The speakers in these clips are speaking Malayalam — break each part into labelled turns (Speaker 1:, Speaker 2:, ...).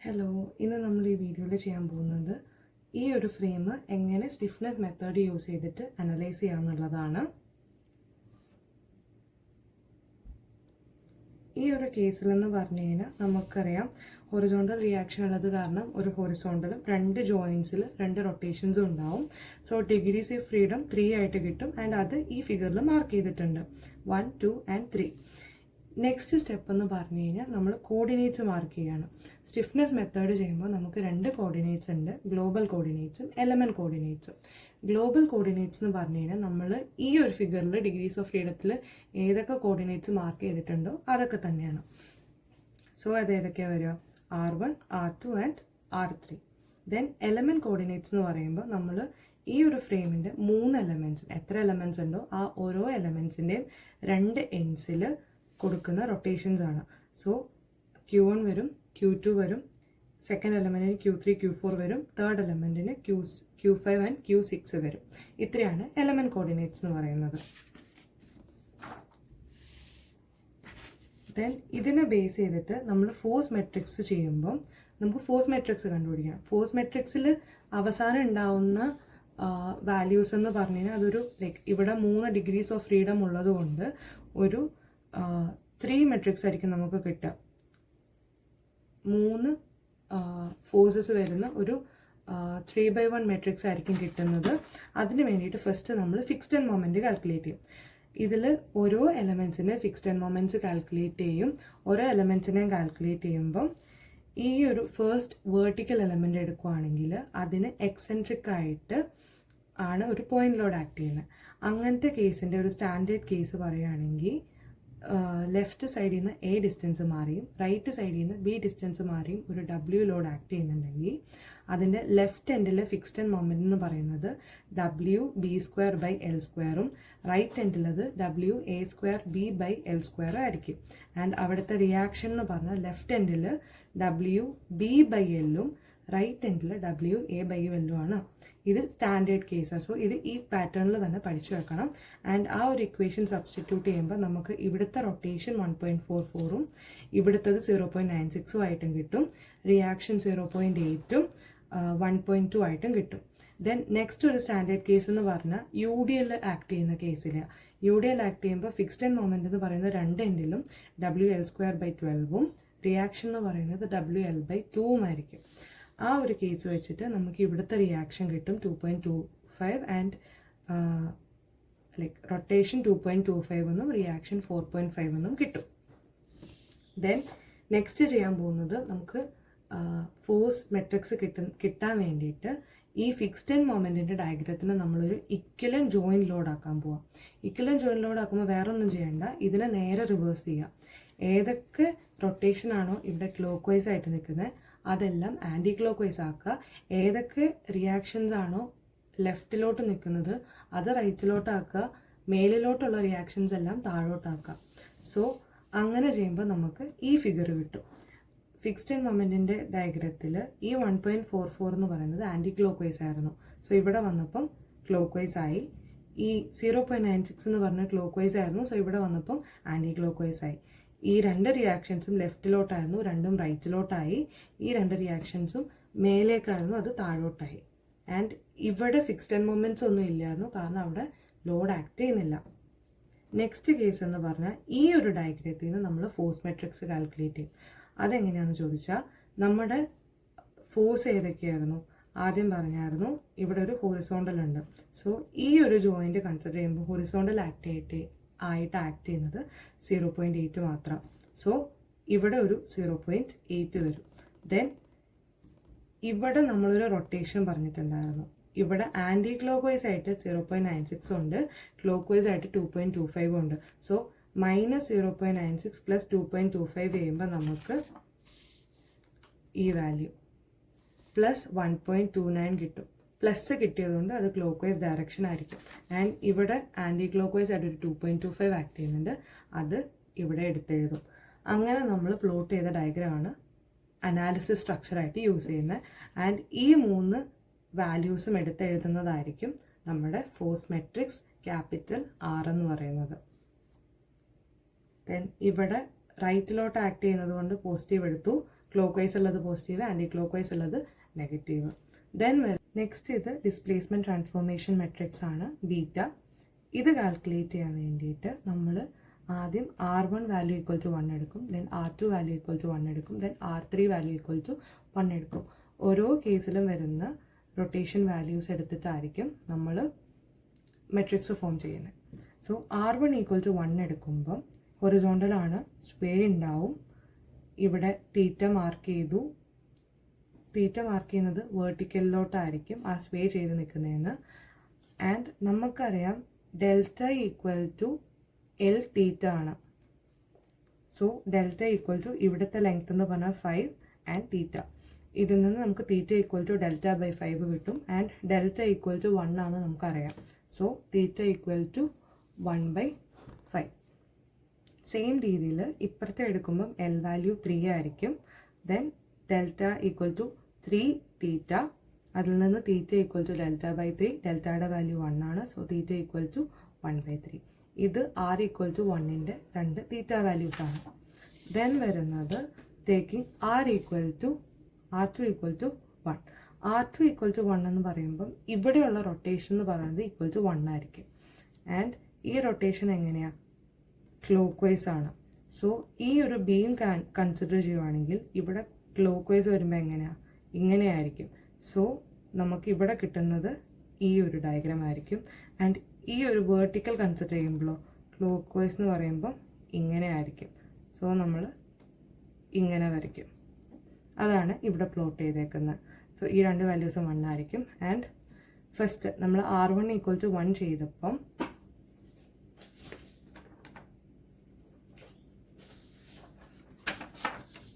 Speaker 1: ഹലോ, ഇന്ന് നമ്മൾ ഈ വീഡിയോയിൽ ചെയ്യാൻ പോകുന്നത് ഈ ഒരു ഫ്രെയിം എങ്ങനെ സ്റ്റിഫ്നെസ് മെത്തേഡ് യൂസ് ചെയ്തിട്ട് അനലൈസ് ചെയ്യാമെന്നുള്ളതാണ്. ഈ ഒരു കേസിലെന്ന് പറഞ്ഞു കഴിഞ്ഞാൽ നമുക്കറിയാം ഹൊറിസോണ്ടൽ റിയാക്ഷൻ ഉള്ളത് കാരണം ഒരു ഹൊറിസോണ്ടലും രണ്ട് ജോയിൻസിൽ രണ്ട് റൊട്ടേഷൻസും ഉണ്ടാവും. സോ ഡിഗ്രീസ് ഓഫ് ഫ്രീഡം 3 ആയിട്ട് കിട്ടും. ആൻഡ് അത് ഈ ഫിഗറിൽ മാർക്ക് ചെയ്തിട്ടുണ്ട് 1, 2 and 3. നെക്സ്റ്റ് സ്റ്റെപ്പ് എന്ന് പറഞ്ഞു കഴിഞ്ഞാൽ നമ്മൾ കോർഡിനേറ്റ്സ് മാർക്ക് ചെയ്യാണ്. സ്റ്റിഫ്നെസ് മെത്തേഡ് ചെയ്യുമ്പോൾ നമുക്ക് രണ്ട് കോർഡിനേറ്റ്സ് ഉണ്ട്, ഗ്ലോബൽ കോർഡിനേറ്റ്സും എലമെൻറ്റ് കോർഡിനേറ്റ്സും. ഗ്ലോബൽ കോർഡിനേറ്റ്സ് എന്ന് പറഞ്ഞു കഴിഞ്ഞാൽ നമ്മൾ ഈ ഒരു ഫിഗറിൽ ഡിഗ്രീസ് ഓഫ് ഫ്രീഡത്തിൽ ഏതൊക്കെ കോർഡിനേറ്റ്സ് മാർക്ക് ചെയ്തിട്ടുണ്ടോ അതൊക്കെ തന്നെയാണ്. സോ അത് ഏതൊക്കെയാണ് വരിക? R1, R2 and R3. Then element coordinates എന്ന് പറയുമ്പോൾ നമ്മൾ ഈ ഒരു ഫ്രെയിമിൻ്റെ 3 എലമെൻറ്റ്സ്, എത്ര എലമെൻറ്റ്സ് ഉണ്ടോ ആ ഓരോ എലമെൻറ്റ്സിൻ്റെയും 2 എൻഡ്സിൽ കൊടുക്കുന്ന റൊട്ടേഷൻസ് ആണ്. സോ Q1 വരും, Q2 വരും, സെക്കൻഡ് എലമെൻറ്റിന് Q3, Q4 വരും, തേർഡ് എലമെൻറ്റിന് Q5 ആൻഡ് Q6 വരും. ഇത്രയാണ് എലമെൻറ്റ് കോർഡിനേറ്റ്സ് എന്ന് പറയുന്നത്. ദെൻ ഇതിനെ ബേസ് ചെയ്തിട്ട് നമ്മൾ ഫോഴ്സ് മെട്രിക്സ് ചെയ്യുമ്പം നമുക്ക് ഫോഴ്സ് മെട്രിക്സ് കണ്ടുപിടിക്കണം. ഫോഴ്സ് മെട്രിക്സിൽ അവസാനം ഉണ്ടാവുന്ന വാല്യൂസ് എന്ന് പറഞ്ഞു കഴിഞ്ഞാൽ അതൊരു ഇവിടെ 3 ഡിഗ്രീസ് ഓഫ് ഫ്രീഡം ഉള്ളത് കൊണ്ട് ഒരു 3 മെട്രിക്സ് ആയിരിക്കും നമുക്ക് കിട്ടുക. 3 ഫോഴ്സസ് വരുന്ന ഒരു 3/1 മെട്രിക്സ് ആയിരിക്കും കിട്ടുന്നത്. അതിന് വേണ്ടിയിട്ട് ഫസ്റ്റ് നമ്മൾ ഫിക്സ്ഡ് ആൻഡ് മൊമെൻറ്റ് കാൽക്കുലേറ്റ് ചെയ്യും. ഇതിൽ ഓരോ എലമെൻറ്റ്സിനെ ഫിക്സ്ഡ് ആൻഡ് മൊമെൻറ്റ്സ് കാൽക്കുലേറ്റ് ചെയ്യും. ഓരോ എലമെൻറ്റ്സിനെയും കാൽക്കുലേറ്റ് ചെയ്യുമ്പം ഈ ഒരു ഫസ്റ്റ് വേർട്ടിക്കൽ എലമെൻ്റ് എടുക്കുകയാണെങ്കിൽ അതിന് എക്സെൻട്രിക് ആയിട്ട് ആണ് ഒരു പോയിന്റ് ലോഡ് ആക്ട് ചെയ്യുന്നത്. അങ്ങനത്തെ കേസിൻ്റെ ഒരു സ്റ്റാൻഡേർഡ് കേസ് പറയുകയാണെങ്കിൽ ലെഫ്റ്റ് സൈഡിൽ നിന്ന് A ഡിസ്റ്റൻസ് മാറിയും റൈറ്റ് സൈഡിൽ നിന്ന് B ഡിസ്റ്റൻസ് മാറിയും ഒരു W ലോഡ് ആക്ട് ചെയ്യുന്നുണ്ടെങ്കിൽ അതിൻ്റെ ലെഫ്റ്റ് എൻഡിലെ ഫിക്സ്ഡ് ആൻഡ് മൊമെൻറ്റ് എന്ന് പറയുന്നത് WB²/L², റൈറ്റ് എൻഡിലത് WA²B/L² ആയിരിക്കും. ആൻഡ് അവിടുത്തെ റിയാക്ഷൻ എന്ന് പറഞ്ഞാൽ ലെഫ്റ്റ് എൻഡിൽ WB/L റൈറ്റ് എൻഡിൽ WA/L ആണ്. ഇത് സ്റ്റാൻഡേർഡ് കേസാണ്. സോ ഇത് ഈ പാറ്റേണിൽ തന്നെ പഠിച്ചു വെക്കണം. ആൻഡ് ആ ഒരു ഇക്വേഷൻ സബ്സ്റ്റിറ്റ്യൂട്ട് ചെയ്യുമ്പോൾ നമുക്ക് ഇവിടുത്തെ റൊട്ടേഷൻ 1.44ഉം ഇവിടുത്തത് 0.96ഉം ആയിട്ടും കിട്ടും. റിയാക്ഷൻ 0.8ഉം 1.2 ആയിട്ടും കിട്ടും. ദെൻ നെക്സ്റ്റ് ഒരു സ്റ്റാൻഡേർഡ് കേസ് എന്ന് പറഞ്ഞാൽ UDL ആക്ട് ചെയ്യുന്ന കേസിലാണ്. UDL ആക്ട് ചെയ്യുമ്പോൾ ഫിക്സ്ഡ് ആൻഡ് മൊമെൻറ്റ് എന്ന് പറയുന്നത് രണ്ട് എൻഡിലും WL²/12ഉം റിയാക്ഷൻ എന്ന് പറയുന്നത് WL/2ഉം ആയിരിക്കും. ആ ഒരു കേസ് വെച്ചിട്ട് നമുക്ക് ഇവിടുത്തെ റിയാക്ഷൻ കിട്ടും 2.25 ആൻഡ് റൊട്ടേഷൻ 2.25 എന്നും റിയാക്ഷൻ 4.5 എന്നും കിട്ടും. ദെൻ നെക്സ്റ്റ് ചെയ്യാൻ പോകുന്നത് നമുക്ക് ഫോഴ്സ് മെട്രിക്സ് കിട്ടാൻ വേണ്ടിയിട്ട് ഈ ഫിക്സ്ഡ് ആൻഡ് മൊമെൻറ്റിൻ്റെ ഡയഗ്രത്തിന് നമ്മളൊരു ഇക്വലൻറ്റ് ജോയിൻ ലോഡ് ആക്കാൻ പോവാം. ഇക്വലൻറ്റ് ജോയിൻ ലോഡ് ആക്കുമ്പോൾ വേറെ ഒന്നും ചെയ്യേണ്ട, ഇതിനെ നേരെ റിവേഴ്സ് ചെയ്യാം. ഏതൊക്കെ റൊട്ടേഷൻ ആണോ ഇവിടെ ക്ലോക്ക് വൈസ് ആയിട്ട് നിൽക്കുന്നത് അതെല്ലാം ആൻറ്റി ക്ലോക്ക് വൈസ് ആക്കുക. ഏതൊക്കെ റിയാക്ഷൻസ് ആണോ ലെഫ്റ്റിലോട്ട് നിൽക്കുന്നത് അത് റൈറ്റിലോട്ടാക്കുക. മേലിലോട്ടുള്ള റിയാക്ഷൻസ് എല്ലാം താഴോട്ടാക്കുക. സോ അങ്ങനെ ചെയ്യുമ്പോൾ നമുക്ക് ഈ ഫിഗർ കിട്ടും. ഫിക്സ്ഡ് ആൻഡ് മൊമെൻറ്റിൻ്റെ ഡയഗ്രത്തിൽ ഈ 1.44 എന്ന് പറയുന്നത് ആൻറ്റി ക്ലോക്ക് വൈസ് ആയിരുന്നു. സോ ഇവിടെ വന്നപ്പം ക്ലോക്ക് വൈസ് ആയി. ഈ 0.96 എന്ന് പറഞ്ഞ ക്ലോക്ക് വൈസ് ആയിരുന്നു. സോ ഇവിടെ വന്നപ്പം ആൻറ്റി ക്ലോക്ക് വൈസ് ആയി. ഈ രണ്ട് റിയാക്ഷൻസും ലെഫ്റ്റിലോട്ടായിരുന്നു, രണ്ടും റൈറ്റിലോട്ടായി. ഈ രണ്ട് റിയാക്ഷൻസും മേലേക്കായിരുന്നു, അത് താഴോട്ടായി. ആൻഡ് ഇവിടെ ഫിക്സ്ഡ് ആൻഡ് മൊമെൻറ്റ്സ് ഒന്നും ഇല്ലായിരുന്നു കാരണം അവിടെ ലോഡ് ആക്ട് ചെയ്യുന്നില്ല. നെക്സ്റ്റ് കേസ് എന്ന് പറഞ്ഞാൽ ഈ ഒരു ഡയഗ്രത്തിൽ നിന്ന് നമ്മൾ ഫോഴ്സ് മെട്രിക്സ് കാൽക്കുലേറ്റ് ചെയ്യും. അതെങ്ങനെയാണെന്ന് ചോദിച്ചാൽ നമ്മുടെ ഫോഴ്സ് ഏതൊക്കെയായിരുന്നു ആദ്യം പറഞ്ഞായിരുന്നു. ഇവിടെ ഒരു ഹൊറിസോണ്ടൽ ഉണ്ട്. സോ ഈ ഒരു ജോയിൻറ്റ് കൺസിഡർ ചെയ്യുമ്പോൾ ഹൊറിസോണ്ടൽ ആയിട്ട് ആക്ട് ചെയ്യുന്നത് 0.8 മാത്രം. സോ ഇവിടെ ഒരു 0.8 വരും. ദെൻ ഇവിടെ നമ്മളൊരു റൊട്ടേഷൻ പറഞ്ഞിട്ടുണ്ടായിരുന്നു. ഇവിടെ ആൻറ്റി ക്ലോക്ക് വൈസ് ആയിട്ട് 0.96 ഉണ്ട്, ക്ലോക്ക് വൈസ് ആയിട്ട് 2.25 ഉണ്ട്. സോ -0.96 + 2.25 ചെയ്യുമ്പോൾ നമുക്ക് ഈ വാല്യൂ +1.29 കിട്ടും. പ്ലസ് കിട്ടിയതുകൊണ്ട് അത് ക്ലോക്ക് വൈസ് ഡയറക്ഷൻ ആയിരിക്കും. ആൻഡ് ഇവിടെ ആൻറ്റി ക്ലോക്ക് വൈസ് ആയിട്ട് ഒരു 2.25 ആക്ട് ചെയ്യുന്നുണ്ട്, അത് ഇവിടെ എടുത്തെഴുതും. അങ്ങനെ നമ്മൾ പ്ലോട്ട് ചെയ്ത ഡയഗ്രമാണ് അനാലിസിസ് സ്ട്രക്ചറായിട്ട് യൂസ് ചെയ്യുന്നത്. ആൻഡ് ഈ 3 വാല്യൂസും എടുത്തെഴുതുന്നതായിരിക്കും നമ്മുടെ ഫോഴ്സ് മെട്രിക്സ് ക്യാപിറ്റൽ R എന്ന് പറയുന്നത്. ദെൻ ഇവിടെ റൈറ്റിലോട്ട് ആക്ട് ചെയ്യുന്നത് കൊണ്ട് പോസിറ്റീവ് എടുത്തു, ക്ലോക്ക് വൈസ് ഉള്ളത് പോസിറ്റീവ്, ആൻറ്റി ക്ലോക്ക് വൈസ് ഉള്ളത് നെഗറ്റീവ്. ദെൻ നെക്സ്റ്റ് ഇത് ഡിസ്പ്ലേസ്മെൻറ്റ് ട്രാൻസ്ഫോർമേഷൻ മെട്രിക്സ് ആണ് ബീറ്റ. ഇത് കാൽക്കുലേറ്റ് ചെയ്യാൻ വേണ്ടിയിട്ട് നമ്മൾ ആദ്യം R1 വാല്യൂ ഈക്വൽ ടു 1 എടുക്കും, then R2 value equal to 1 എടുക്കും, then R3 value equal to 1 എടുക്കും. ഓരോ കേസിലും വരുന്ന റൊട്ടേഷൻ വാല്യൂസ് എടുത്തിട്ടായിരിക്കും നമ്മൾ മെട്രിക്സ് ഫോം ചെയ്യുന്നത്. സോ R1 ഈക്വൽ ടു 1 എടുക്കുമ്പം ഹൊറിസോണ്ടലാണ്, സ്വേ ഉണ്ടാവും. ഇവിടെ തീറ്റ മാർക്ക് ചെയ്തു. തീറ്റ മാർക്ക് ചെയ്യുന്നത് വേർട്ടിക്കലിലോട്ടായിരിക്കും ആ സ്വേ ചെയ്ത് നിൽക്കുന്നതെന്ന്. ആൻഡ് നമുക്കറിയാം delta equal to L theta ആണ്. സോ ഡെൽറ്റ ഈക്വൽ ടു ഇവിടുത്തെ ലെങ്ത് എന്ന് പറഞ്ഞാൽ 5 ആൻഡ് തീറ്റ. ഇതിൽ നിന്ന് നമുക്ക് theta equal to delta by 5 കിട്ടും. ആൻഡ് ഡെൽറ്റ ഈക്വൽ ടു 1 ആണ് നമുക്കറിയാം. So theta equal to 1/5. Same രീതിയിൽ ഇപ്പുറത്തെ എടുക്കുമ്പം എൽ വാല്യൂ 3 ആയിരിക്കും. Then delta equal to 3 theta. അതിൽ നിന്ന് theta equal to delta by 3. ഡെൽറ്റയുടെ വാല്യൂ 1 ആണ്. So theta equal to 1/3. ഇത് R ഈക്വൽ ടു 1ൻ്റെ 2 തീറ്റ വാല്യൂസ് ആണ്. ദെൻ വരുന്നത് taking R2 equal to 1. R2 equal to 1 എന്ന് പറയുമ്പം ഇവിടെയുള്ള റൊട്ടേഷൻ എന്ന് പറയുന്നത് ഈക്വൽ ടു 1 ആയിരിക്കും. ആൻഡ് ഈ റൊട്ടേഷൻ എങ്ങനെയാണ്? ക്ലോക്ക് വൈസ് ആണ്. സോ ഈ ഒരു ബീം കൺസിഡർ ചെയ്യുവാണെങ്കിൽ ഇവിടെ ക്ലോക്ക് വൈസ് വരുമ്പോൾ എങ്ങനെയാണ്? ഇങ്ങനെയായിരിക്കും. സോ നമുക്ക് ഇവിടെ കിട്ടുന്നത് ഈ ഒരു ഡയഗ്രാം ആയിരിക്കും. ആൻഡ് ഈ ഒരു വേർട്ടിക്കൽ കൺസിഡർ ചെയ്യുമ്പോഴോ ക്ലോക്ക് വൈസ് എന്ന് പറയുമ്പം ഇങ്ങനെ ആയിരിക്കും. സോ നമ്മൾ ഇങ്ങനെ വരയ്ക്കും. അതാണ് ഇവിടെ പ്ലോട്ട് ചെയ്തേക്കുന്നത്. സോ ഈ 2 വാല്യൂസും 1 ആയിരിക്കും. ആൻഡ് ഫസ്റ്റ് നമ്മൾ R1 ഈക്വൽ ടു 1 ചെയ്തപ്പം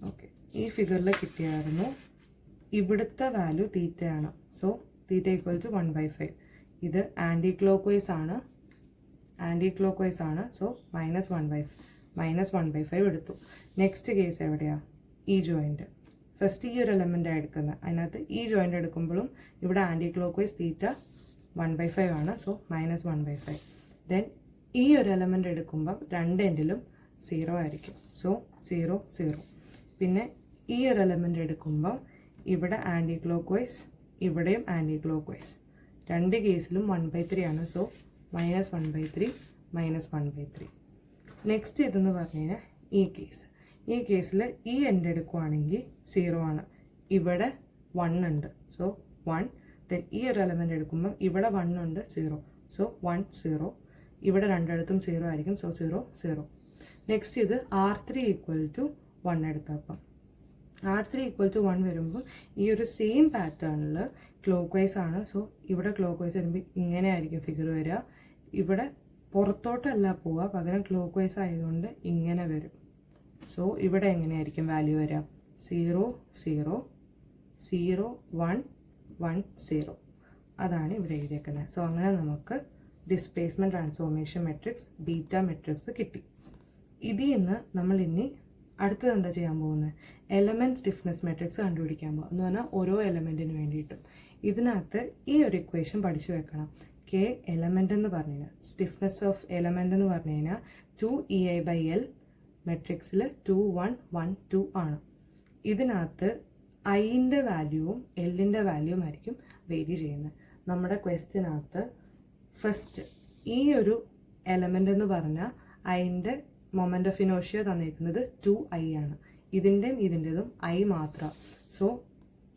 Speaker 1: ഓക്കെ ഈ ഫിഗറിൽ കിട്ടിയായിരുന്നു ഇവിടുത്തെ വാല്യൂ തീറ്റയാണ്. So theta equal to 1/5. ഇത് ആൻറ്റി ക്ലോക്ക് വൈസ് ആണ്. സോ -1/5 എടുത്തു. നെക്സ്റ്റ് കേസ് എവിടെയാണ്? ഈ ജോയിൻറ്റ്. ഫസ്റ്റ് ഈ ഒരു എലമെൻ്റ് എടുക്കുന്നത്. അതിനകത്ത് ഈ ജോയിൻ്റ് എടുക്കുമ്പോഴും ഇവിടെ ആൻറ്റി ക്ലോക്ക് വൈസ് തീറ്റ 1/5 ആണ്. സോ -1/5. ദെൻ ഈ ഒരു എലമെൻ്റ് എടുക്കുമ്പം 2 എൻഡിലും 0 ആയിരിക്കും. സോ 0 0. പിന്നെ ഈ ഒരു എലമെൻ്റ് എടുക്കുമ്പം ഇവിടെ ആൻറ്റി ക്ലോക്ക് വൈസ്, ഇവിടെയും ആൻറ്റി ക്ലോക്ക് വൈസ്. 2 കേസിലും 1/3 ആണ്. സോ -1/3 -1/3. നെക്സ്റ്റ് ഇതെന്ന് പറഞ്ഞു കഴിഞ്ഞാൽ ഈ കേസിൽ ഈ എൻഡ് എടുക്കുവാണെങ്കിൽ 0 ആണ്. ഇവിടെ 1 ഉണ്ട്. സോ 1. ദെൻ ഈ ഒരു എലമെൻ്റ് എടുക്കുമ്പം ഇവിടെ 1 ഉണ്ട്, 0. സോ 1 0. ഇവിടെ രണ്ടിടത്തും 0 ആയിരിക്കും. സോ 0 0. നെക്സ്റ്റ് ഇത് R3 ഈക്വൽ ടു 1 എടുത്തപ്പം R3 ഈക്വൽ ടു 1 വരുമ്പോൾ ഈ ഒരു സെയിം പാറ്റേണിൽ ക്ലോക്ക് വൈസ് ആണ്. സോ ഇവിടെ ക്ലോക്ക് വൈസ് വരുമ്പോൾ ഇങ്ങനെ ആയിരിക്കും ഫിഗർ വരിക. ഇവിടെ പുറത്തോട്ടല്ല പോവുക, പകരം ക്ലോക്ക് വൈസ് ആയതുകൊണ്ട് ഇങ്ങനെ വരും. സോ ഇവിടെ എങ്ങനെയായിരിക്കും വാല്യൂ വരിക? 0 0 0 1 1 0. അതാണ് ഇവിടെ എഴുതിയേക്കുന്നത്. സോ അങ്ങനെ നമുക്ക് displacement transformation matrix beta matrix കിട്ടി. ഇതിൽ നിന്ന് നമ്മൾ ഇനി അടുത്തത് എന്താ ചെയ്യാൻ പോകുന്നത്? എലമെൻറ്റ് സ്റ്റിഫ്നെസ് മെട്രിക്സ് കണ്ടുപിടിക്കാൻ പോകുക എന്ന് പറഞ്ഞാൽ ഓരോ എലമെൻറ്റിന് വേണ്ടിയിട്ടും. ഇതിനകത്ത് ഈ ഒരു ഇക്വേഷൻ പഠിച്ചു വെക്കണം. കെ എലമെൻ്റ് എന്ന് പറഞ്ഞു കഴിഞ്ഞാൽ സ്റ്റിഫ്നെസ് ഓഫ് എലമെൻ്റ് എന്ന് പറഞ്ഞു കഴിഞ്ഞാൽ 2EI/L മെട്രിക്സിൽ 2 1 1 2 ആണ്. ഇതിനകത്ത് ഐൻ്റെ വാല്യൂവും എല്ലിൻ്റെ വാല്യൂവും ആയിരിക്കും വേരി ചെയ്യുന്നത്. നമ്മുടെ ക്വസ്റ്റ്യനകത്ത് ഫസ്റ്റ് ഈ ഒരു എലമെൻ്റ് എന്ന് പറഞ്ഞാൽ ഐൻ്റെ മൊമെൻ്റ് ഓഫ് ഇനേർഷ്യ തന്നിരിക്കുന്നത് 2I ആണ്. ഇതിൻ്റെതും I മാത്രം. സോ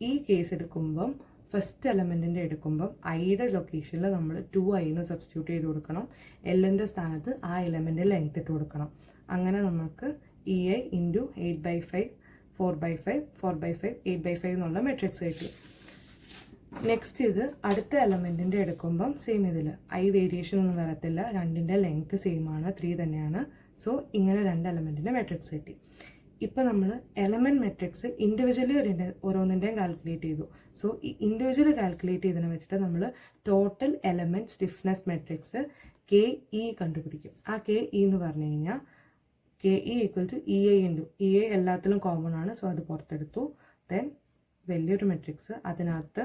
Speaker 1: ഈ കേസ് എടുക്കുമ്പം ഫസ്റ്റ് എലമെൻറ്റിൻ്റെ എടുക്കുമ്പം ഐയുടെ ലൊക്കേഷനിൽ നമ്മൾ 2I എന്ന് സബ്സ്റ്റിറ്റ്യൂട്ട് ചെയ്ത് കൊടുക്കണം. എല്ലിൻ്റെ സ്ഥാനത്ത് ആ എലമെൻറ്റിൽ ലെങ്ത് ഇട്ട് കൊടുക്കണം. അങ്ങനെ നമുക്ക് EI × 8/5 4/5 4/5 8/5 എന്നുള്ള മെട്രിക്സ് കിട്ടി. നെക്സ്റ്റ് ഇത് അടുത്ത എലമെൻറ്റിൻ്റെ എടുക്കുമ്പം സെയിം ഇതിൽ ഐ വേരിയേഷൻ ഒന്നും വരത്തില്ല. രണ്ടിൻ്റെ ലെങ്ത് സെയിം ആണ്, 3 തന്നെയാണ്. സോ ഇങ്ങനെ 2 എലമെൻറ്റിൻ്റെ മെട്രിക്സ് കിട്ടി. ഇപ്പോൾ നമ്മൾ എലമെൻറ്റ് മെട്രിക്സ് ഇൻഡിവിജ്വലി ഓരോന്നിൻ്റെയും കാൽക്കുലേറ്റ് ചെയ്തു. സോ ഈ ഇൻഡിവിജ്വലി കാൽക്കുലേറ്റ് ചെയ്തതിനെ വെച്ചിട്ട് നമ്മൾ total element stiffness matrix KE കണ്ടുപിടിക്കും. ആ KE എന്ന് പറഞ്ഞു കഴിഞ്ഞാൽ KE equal to EI × EI എല്ലാത്തിലും കോമൺ ആണ്. സോ അത് പുറത്തെടുത്തു. ദെൻ വലിയൊരു മെട്രിക്സ്, അതിനകത്ത്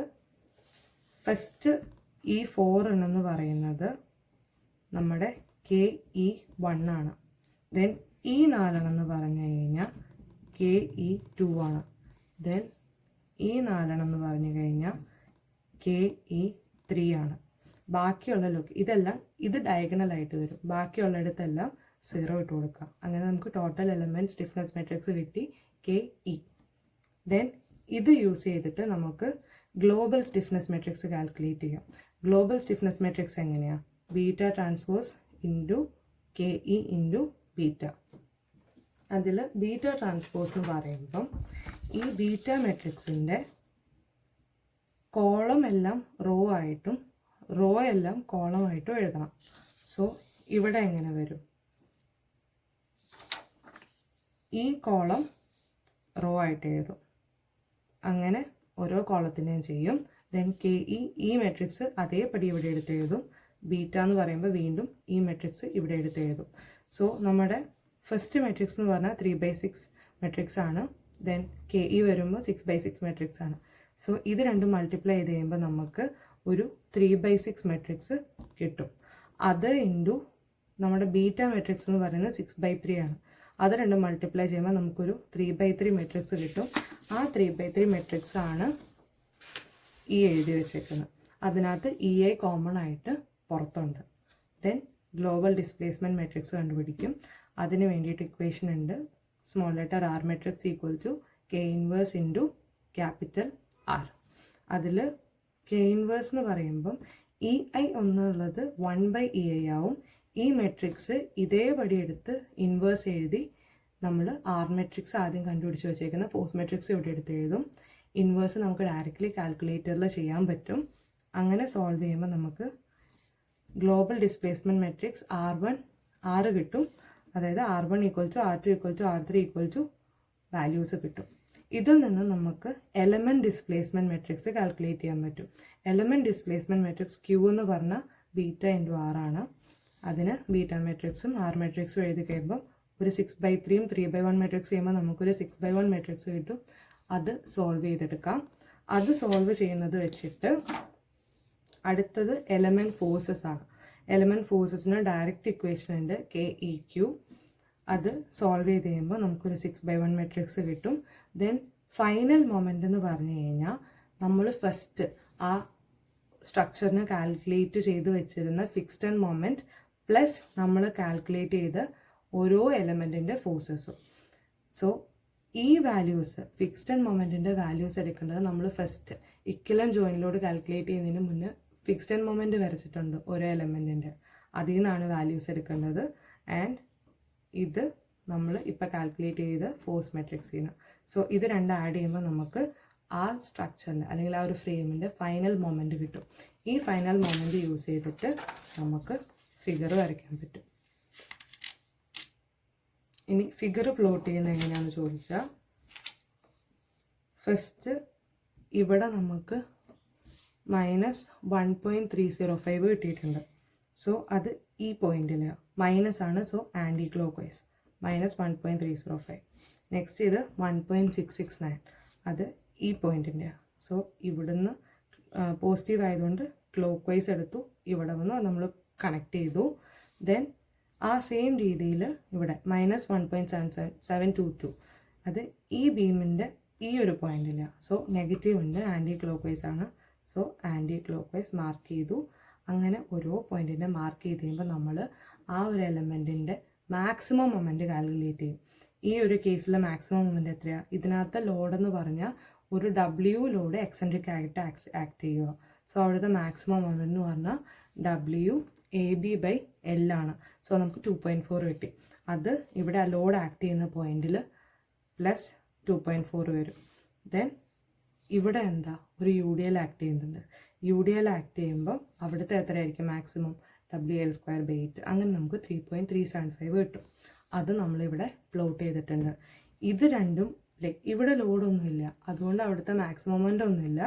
Speaker 1: ഫസ്റ്റ് ഈ 4 എന്ന് പറയുന്നത് നമ്മുടെ KE1 ആണ്. ദെൻ ഈ 4 എന്ന് പറഞ്ഞു കഴിഞ്ഞാൽ KE2 ആണ്. ദെൻ ഈ 4 എന്ന് പറഞ്ഞു കഴിഞ്ഞാൽ KE3 ആണ്. ബാക്കിയുള്ള ഇതെല്ലാം ഇത് ഡയഗണലായിട്ട് വരും. ബാക്കിയുള്ളിടത്തെല്ലാം 0 ഇട്ട് കൊടുക്കാം. അങ്ങനെ നമുക്ക് ടോട്ടൽ എലമെൻറ്റ് സ്റ്റിഫ്നെസ് മെട്രിക്സ് കിട്ടി KE. ദെൻ ഇത് യൂസ് ചെയ്തിട്ട് നമുക്ക് ഗ്ലോബൽ സ്റ്റിഫ്നെസ് മെട്രിക്സ് കാൽക്കുലേറ്റ് ചെയ്യാം. ഗ്ലോബൽ സ്റ്റിഫ്നെസ് മെട്രിക്സ് എങ്ങനെയാണ്? Beta transpose into KE into beta. അതിൽ ബീറ്റ ട്രാൻസ്പോസ് എന്ന് പറയുമ്പം ഈ ബീറ്റ മെട്രിക്സിൻ്റെ കോളം എല്ലാം റോ ആയിട്ടും റോ എല്ലാം കോളം ആയിട്ടും എഴുതണം. സോ ഇവിടെ എങ്ങനെ വരും? ഈ കോളം റോ ആയിട്ട് എഴുതും. അങ്ങനെ ഓരോ കോളത്തിനെയും ചെയ്യും. ദെൻ KE ഈ മെട്രിക്സ് അതേപടി ഇവിടെ എടുത്ത് എഴുതും. ബീറ്റ എന്ന് പറയുമ്പോൾ വീണ്ടും ഈ മെട്രിക്സ് ഇവിടെ എടുത്ത് എഴുതും. സോ നമ്മുടെ ഫസ്റ്റ് മെട്രിക്സ് എന്ന് പറഞ്ഞാൽ 3/6 മെട്രിക്സ് ആണ്. ദെൻ KE വരുമ്പോൾ 6/6 മെട്രിക്സ് ആണ്. സോ ഇത് രണ്ടും മൾട്ടിപ്ലൈ ചെയ്ത് കഴിയുമ്പോൾ നമുക്ക് ഒരു 3/6 മെട്രിക്സ് കിട്ടും. അത് ഇൻറ്റു നമ്മുടെ ബീറ്റ മെട്രിക്സ് എന്ന് പറയുന്നത് 6/3 ആണ്. അത് രണ്ടും മൾട്ടിപ്ലൈ ചെയ്യുമ്പോൾ നമുക്കൊരു 3/3 മെട്രിക്സ് കിട്ടും. ആ 3/3 മെട്രിക്സ് ആണ് ഈ എഴുതി വെച്ചേക്കുന്നത്. അതിനകത്ത് EI കോമൺ ആയിട്ട് പുറത്തുണ്ട്. ദെൻ ഗ്ലോബൽ ഡിസ്പ്ലേസ്മെൻറ്റ് മെട്രിക്സ് കണ്ടുപിടിക്കും. അതിന് വേണ്ടിയിട്ട് ഇക്വേഷൻ ഉണ്ട്. Small letter R matrix equal to K inverse into capital R. അതിൽ K ഇൻവേഴ്സ് എന്ന് പറയുമ്പം EI ഒന്നുള്ളത് 1/EI ആവും. ഈ മെട്രിക്സ് ഇതേപടി എടുത്ത് ഇൻവേഴ്സ് എഴുതി നമ്മൾ R മെട്രിക്സ് ആദ്യം കണ്ടുപിടിച്ച് വെച്ചേക്കുന്ന ഫോഴ്സ് മെട്രിക്സ് ഇവിടെ എടുത്ത് എഴുതും. ഇൻവേഴ്സ് നമുക്ക് ഡയറക്റ്റ്ലി കാൽക്കുലേറ്ററിൽ ചെയ്യാൻ പറ്റും. അങ്ങനെ സോൾവ് ചെയ്യുമ്പോൾ നമുക്ക് ഗ്ലോബൽ ഡിസ്പ്ലേസ്മെൻറ്റ് മെട്രിക്സ് R കിട്ടും. അതായത് R1 equal to R2 equal to R3 equal to values കിട്ടും. ഇതിൽ നിന്ന് നമുക്ക് എലമെൻറ്റ് ഡിസ്പ്ലേസ്മെൻറ്റ് മെട്രിക്സ് കാൽക്കുലേറ്റ് ചെയ്യാൻ പറ്റും. എലമെൻറ്റ് ഡിസ്പ്ലേസ്മെൻറ്റ് മെട്രിക്സ് Q എന്ന് പറഞ്ഞാൽ ബീറ്റ ഇൻറ്റു R ആണ്. അതിന് ബീറ്റ മെട്രിക്സും R മെട്രിക്സും എഴുതി കഴിയുമ്പോൾ ഒരു 6/3 3/1 മെട്രിക്സ് ചെയ്യുമ്പോൾ നമുക്കൊരു 6/1 മെട്രിക്സ് കിട്ടും. അത് സോൾവ് ചെയ്തെടുക്കാം. അത് സോൾവ് ചെയ്യുന്നത് വെച്ചിട്ട് അടുത്തത് എലമെൻറ്റ് ഫോഴ്സസ് ആണ്. എലമെൻറ്റ് ഫോഴ്സസിന് ഡയറക്റ്റ് ഇക്വേഷൻ ഉണ്ട് KEQ. അത് സോൾവ് ചെയ്ത് കഴിയുമ്പോൾ നമുക്കൊരു 6/1 മെട്രിക്സ് കിട്ടും. ദെൻ ഫൈനൽ മൊമെൻ്റ് എന്ന് പറഞ്ഞു കഴിഞ്ഞാൽ നമ്മൾ ഫസ്റ്റ് ആ സ്ട്രക്ചറിന് കാൽക്കുലേറ്റ് ചെയ്ത് വെച്ചിരുന്ന ഫിക്സ്ഡ് ആൻഡ് മൊമെൻറ്റ് പ്ലസ് നമ്മൾ കാൽക്കുലേറ്റ് ചെയ്ത ഓരോ എലമെൻറ്റിൻ്റെ ഫോഴ്സസും. സോ ഈ വാല്യൂസ് ഫിക്സ്ഡ് ആൻഡ് മൊമെൻറ്റിൻ്റെ വാല്യൂസ് എടുക്കേണ്ടത് നമ്മൾ ഫസ്റ്റ് ഇക്വലൻ ജോയിനിലോട് കാൽക്കുലേറ്റ് ചെയ്യുന്നതിന് മുന്നേ ഫിക്സ്ഡ് ആൻഡ് മൊമെൻറ്റ് വരച്ചിട്ടുണ്ട് ഓരോ എലമെൻറ്റിൻ്റെ. അതിൽ നിന്നാണ് വാല്യൂസ് എടുക്കേണ്ടത്. ആൻഡ് ഇത് നമ്മൾ ഇപ്പോൾ കാൽക്കുലേറ്റ് ചെയ്ത് ഫോഴ്സ് മെട്രിക്സിന്. സോ ഇത് രണ്ടും ആഡ് ചെയ്യുമ്പോൾ നമുക്ക് ആ സ്ട്രക്ചറിൻ്റെ അല്ലെങ്കിൽ ആ ഒരു ഫ്രെയിമിൻ്റെ ഫൈനൽ മൊമെൻറ്റ് കിട്ടും. ഈ ഫൈനൽ മൊമെൻറ്റ് യൂസ് ചെയ്തിട്ട് നമുക്ക് ഫിഗർ വരയ്ക്കാൻ പറ്റും. ഇനി ഫിഗർ പ്ലോട്ട് ചെയ്യുന്നത് എങ്ങനെയാണെന്ന് ചോദിച്ചാൽ ഫസ്റ്റ് ഇവിടെ നമുക്ക് -1.305 കിട്ടിയിട്ടുണ്ട്. സോ അത് ഈ പോയിന്റിൽ മൈനസ് ആണ്. So anticlockwise -1.305. Next ഇത് 1.669 അത് ഈ പോയിന്റിൻ്റെ. സോ ഇവിടുന്ന് പോസിറ്റീവ് ആയതുകൊണ്ട് ക്ലോക്ക് വൈസ് എടുത്തു. ഇവിടെ വന്ന് നമ്മൾ കണക്ട് ചെയ്തു. ദെൻ ആ സെയിം രീതിയിൽ ഇവിടെ -1.722 അത് ഈ ബീമിൻ്റെ ഈ ഒരു പോയിന്റില്ല. സോ നെഗറ്റീവ് ഉണ്ട്, ആൻറ്റി ക്ലോക്ക് വൈസ് ആണ്. So anticlockwise mark ചെയ്തു. അങ്ങനെ ഓരോ പോയിന്റിനെ മാർക്ക് ചെയ്ത് കഴിയുമ്പോൾ നമ്മൾ ആ ഒരു എലമെൻറ്റിൻ്റെ മാക്സിമം മൊമെൻറ്റ് കാൽക്കുലേറ്റ് ചെയ്യും. ഈ ഒരു കേസിൽ മാക്സിമം മൊമെൻറ്റ് എത്രയാണ്? ഇതിനകത്ത് ലോഡെന്ന് പറഞ്ഞാൽ ഒരു W ലോഡ് എക്സെൻട്രിക് ആയിട്ട് ആക്ട് ചെയ്യുക. സോ അവിടുത്തെ മാക്സിമം മൊമെൻറ്റ് എന്ന് പറഞ്ഞാൽ WAB/L ആണ്. സോ നമുക്ക് 2.4 കിട്ടി. അത് ഇവിടെ ആ ലോഡ് ആക്ട് ചെയ്യുന്ന പോയിന്റിൽ പ്ലസ് 2.4 വരും. ദെൻ ഇവിടെ എന്താ ഒരു UDL ആക്ട് ചെയ്യുന്നുണ്ട്. UDL ആക്ട് ചെയ്യുമ്പോൾ അവിടുത്തെ എത്രയായിരിക്കും മാക്സിമം? WL²/8. അങ്ങനെ നമുക്ക് 3.375 കിട്ടും. അത് നമ്മളിവിടെ പ്ലോട്ട് ചെയ്തിട്ടുണ്ട്. ഇത് രണ്ടും ഇവിടെ ലോഡൊന്നുമില്ല, അതുകൊണ്ട് അവിടുത്തെ മാക്സിമം മൊമെൻ്റ് ഒന്നുമില്ല.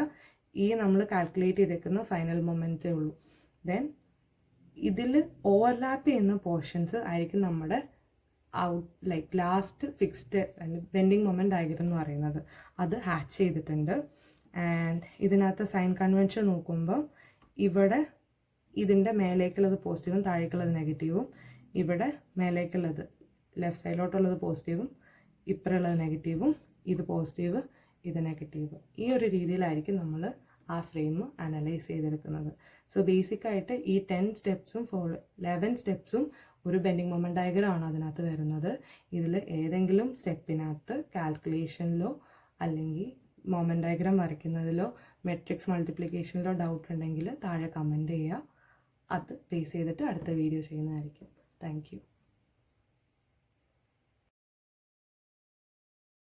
Speaker 1: ഈ നമ്മൾ കാൽക്കുലേറ്റ് ചെയ്തേക്കുന്ന ഫൈനൽ മൊമെൻറ്റേ ഉള്ളൂ. ദെൻ ഇതിൽ ഓവർലാപ്പ് ചെയ്യുന്ന പോർഷൻസ് ആയിരിക്കും നമ്മുടെ last fixed bending moment diagram എന്ന് പറയുന്നത്. അത് ഹാച്ച് ചെയ്തിട്ടുണ്ട്. ആൻഡ് ഇതിനകത്ത് സൈൻ കൺവെൻഷൻ നോക്കുമ്പോൾ ഇവിടെ ഇതിൻ്റെ മേലേക്കുള്ളത് പോസിറ്റീവും താഴേക്കുള്ളത് നെഗറ്റീവും, ഇവിടെ മേലേക്കുള്ളത് ലെഫ്റ്റ് സൈഡിലോട്ടുള്ളത് പോസിറ്റീവും ഇപ്പുറമുള്ളത് നെഗറ്റീവും, ഇത് പോസിറ്റീവ് ഇതിനെ കിട്ടിയത്. ഈ ഒരു രീതിയിലായിരിക്കും നമ്മൾ ആ ഫ്രെയിം അനലൈസ് ചെയ്തെടുക്കുന്നത്. സോ ബേസിക്കായിട്ട് ഈ 10 സ്റ്റെപ്സും 11 സ്റ്റെപ്സും ഒരു ബെൻഡിങ് മൊമെൻറ്റ് ഡയഗ്രാമാണ് അതിനകത്ത് വരുന്നത്. ഇതിൽ ഏതെങ്കിലും സ്റ്റെപ്പിനകത്ത് കാൽക്കുലേഷനിലോ അല്ലെങ്കിൽ മൊമെൻറ്റ് ഡയഗ്രാം വരയ്ക്കുന്നതിലോ മെട്രിക്സ് മൾട്ടിപ്ലിക്കേഷനിലോ ഡൗട്ട് ഉണ്ടെങ്കിൽ താഴെ കമൻറ്റ് ചെയ്യുക. അത് ബേസ് ചെയ്തിട്ട് അടുത്ത വീഡിയോ ചെയ്യുന്നതായിരിക്കും. Thank you.